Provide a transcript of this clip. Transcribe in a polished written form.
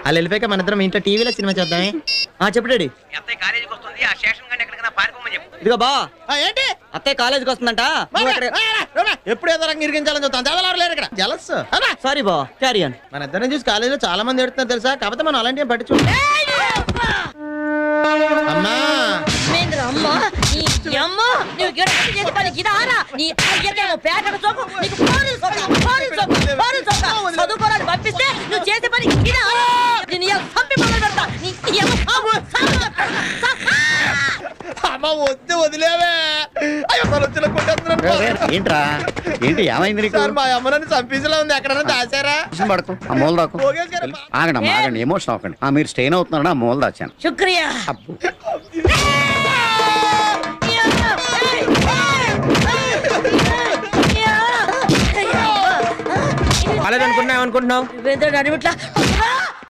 వాళ్ళు వెళ్ళిపోయాక మన ఇద్దరం ఇంట్లో టీవీలో సినిమా చూద్దామే. చెప్పు డాడీ. కాలేజీకి వస్తుంది ఆ స్టేషన్ కంటే ఎక్కడికైనా పారిపోమని చెప్పు. ఇదిగో బా ఏంటి అత్తయ్య కాలేజీకి వస్తుందంట. ఎప్పుడు ఏదో రంగు ఇరిగించాలని చూస్తాను. చదవలేరు లేరు ఇక్కడ జలస్. సారీ బా, క్యారీ ఆన్. మన ఇద్దరిని చూసి కాలేజీలో చాలా మంది ఎడుతున్నారు తెలుసా. కాకపోతే మనం అలాంటి పట్టించు. అమ్మా పంపిస్తే నువ్వు చేసే పని అమ్మ వద్దు వదిలేవే. ఏంట్రా ఏంటి ఏమైంది సార్ మా అమ్మ నన్ను చంపించలే ఉంది. ఎక్కడన్నా దాచారా? పడుకో ఆ మూల దాకు. ఆగండి ఆగండి, ఎమోషన్ అవ్వకండి. మీరు స్టెయిన్ అవుతున్నారని ఆ మూల దాచాను. శుక్రియా. కాలేజ్ అనుకున్నావు అడిమిట్లా